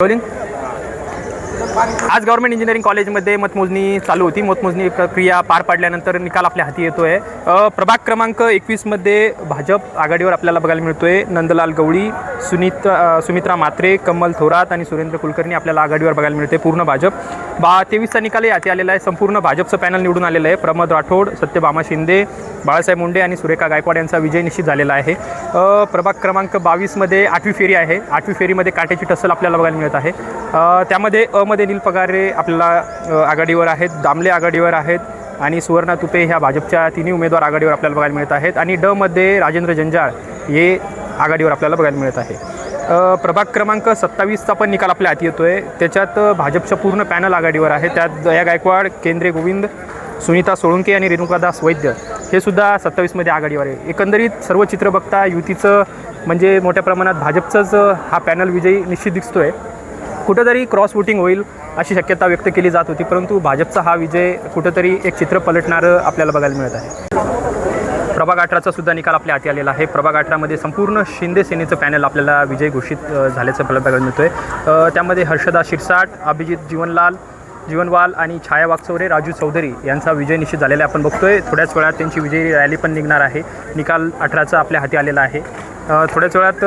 Rolling. आज government engineering कॉलेजमध्ये मतमोजणी चालू होती। मतमोजणी प्रक्रिया पार पाडल्यानंतर निकाल आपल्या हाती येतोय। प्रभाग क्रमांक 21 मध्ये भाजप आघाडीवर आपल्याला बघायला मिळतोय। नंदलाल गवळी, सुमित्रा म्हात्रे, कमल थोरात आणि सुरेंद्र कुलकर्णी आपल्याला आघाडीवर बघायला मिळते। पूर्ण भाजप 23चा निकाल हाती आलेला आहे। संपूर्ण भाजपचं पॅनल निवडून आलेलं आहे। प्रमोद राठोड, सत्यभामा शिंदे, बाळासाहेब मुंडे आणि सुरेखा गायकवाड यांचा विजय निश्चित झालेला आहे। प्रभाग क्रमांक 22 मध्ये 8वी फेरी आहे। 8वी फेरीमध्ये काट्याची टसल आपल्याला बघायला मिळत आहे। त्यामध्ये मध्ये नील पगारे आपल्याला आघाडीवर आहेत, दामले आघाडीवर आहेत आणि सुवर्णा तुपे ह्या भाजपच्या तिन्ही उमेदवार आघाडीवर आपल्याला बघायला मिळत आहेत आणि ड मध्ये राजेंद्र जंजाळ हे आघाडीवर आपल्याला बघायला मिळत आहे। प्रभाग क्रमांक 27चा पण निकाल आपल्या हाती येतोय। त्याच्यात भाजपचं पूर्ण पॅनल आघाडीवर आहे। त्यात दया गायकवाड, केंद्रे गोविंद, सुनीता सोळंके आणि रेणुकादास वैद्य हे सुद्धा 27 मध्ये आघाडीवर आहे। एकंदरीत सर्व चित्र बघता युतीचं म्हणजे मोठ्या प्रमाणात भाजपचाच हा पॅनल विजयी निश्चित दिसतोय। कुठेतरी क्रॉस वोटिंग होईल अशी शक्यता व्यक्त केली जात होती, परंतु भाजपचा हा विजय कुठेतरी एक चित्र पलटणारं आपल्याला बघायला मिळत आहे। प्रभाग 18चा सुद्धा निकाल आपल्या हाती आलेला आहे। प्रभाग 18मध्ये संपूर्ण शिंदे सेनेचं पॅनल आपल्याला विजय घोषित झाल्याचं आपल्याला बघायला मिळतोय। त्यामध्ये हर्षदा शिरसाट, अभिजित जीवनवाल आणि छाया वागचौरे, राजू चौधरी यांचा विजय निश्चित झालेला आपण बघतोय। थोड्याच वेळात त्यांची विजयी रॅली पण निघणार आहे। निकाल 18चा आपल्या हाती आलेला आहे। थोड्याच वेळात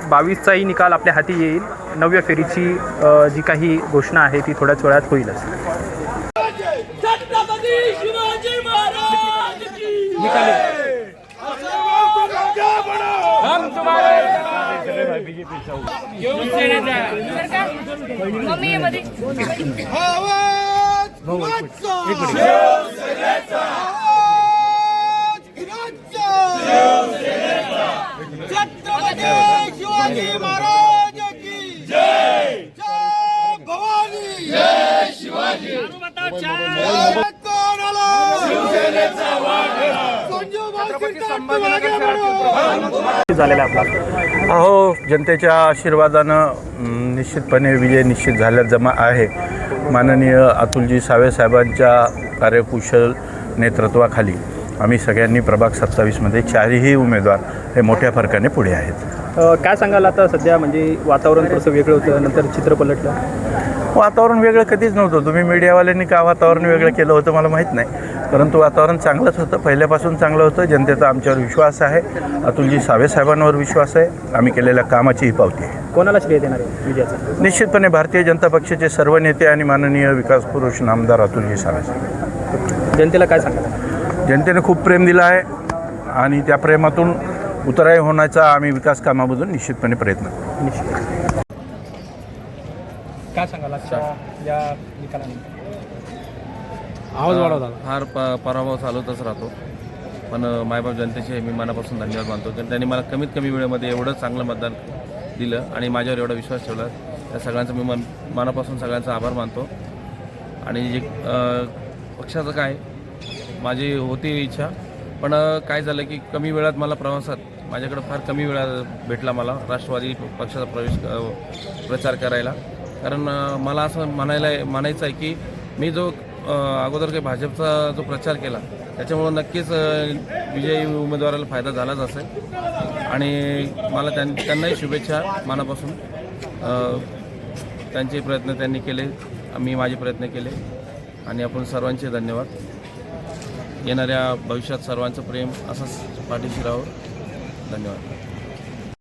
22चाही निकाल आपल्या हाती येईल। 9व्या फेरीची जी काही घोषणा आहे ती थोड्याच वेळात होईलच। शिवाजी महाराज की जय, जय भवानी, जय शिवाजी। झालेला आपला अहो, जनतेच्या आशीर्वादानं निश्चितपणे विजय निश्चित झाल्या जमा आहे। माननीय अतुलजी सावे साहेबांच्या कार्यकुशल नेतृत्वाखाली आम्ही सगळ्यांनी प्रभाग 27मध्ये 4ही उमेदवार हे मोठ्या फरकाने पुढे आहेत। काय सांगाल आता सध्या म्हणजे वातावरण थोडंसं वेगळं होतं, नंतर चित्र पलटलं? वातावरण वेगळं कधीच नव्हतं। तुम्ही मीडियावाल्यांनी का वातावरण वेगळं केलं होतं मला माहीत नाही, परंतु वातावरण चांगलंच होतं, पहिल्यापासून चांगलं होतं। जनतेचा आमच्यावर विश्वास आहे, अतुलजी सावे साहेबांवर विश्वास आहे, आम्ही केलेल्या कामाची ही पावती आहे। कोणाला श्रेय देणार आहे विजयाचं? निश्चितपणे भारतीय जनता पक्षाचे सर्व नेते आणि माननीय विकास पुरुष नामदार अतुलजी सावे साहेब। जनतेला काय सांगाल? जनतेने खूप प्रेम दिलं आहे आणि त्या प्रेमातून उतराई होण्याचा आम्ही विकास कामामधून निश्चितपणे प्रयत्न करू। निश्चित। काय सांगाल आजच्या या निकालाने? आवाज वाढवला फार पराभव चालवतच राहतो, पण मायबाप जनतेचे मी मनापासून धन्यवाद मानतो, कारण त्यांनी मला कमीत कमी वेळेमध्ये एवढं चांगलं मतदान दिलं आणि माझ्यावर एवढा विश्वास ठेवला। त्या सगळ्यांचा मी मनापासून सगळ्यांचा आभार मानतो। आणि जे पक्षाचं काय माझी होती इच्छा, पण काय झालं की कमी वेळात मला प्रवासात माझ्याकडे फार कमी वेळा भेटला मला राष्ट्रवादी पक्षाचा प्रचार करायला। कारण मला असं म्हणायचं आहे की मी जो अगोदर काही भाजपचा जो प्रचार केला त्याच्यामुळं नक्कीच विजयी उमेदवाराला फायदा झालाच असेल आणि मला त्यांनाही शुभेच्छा मनापासून। त्यांचे प्रयत्न त्यांनी केले, आम्ही माझे प्रयत्न केले आणि आपण सर्वांचे धन्यवाद। येणाऱ्या भविष्यात सर्वांचं प्रेम असंच पाठीशी राहो। धन्यवाद।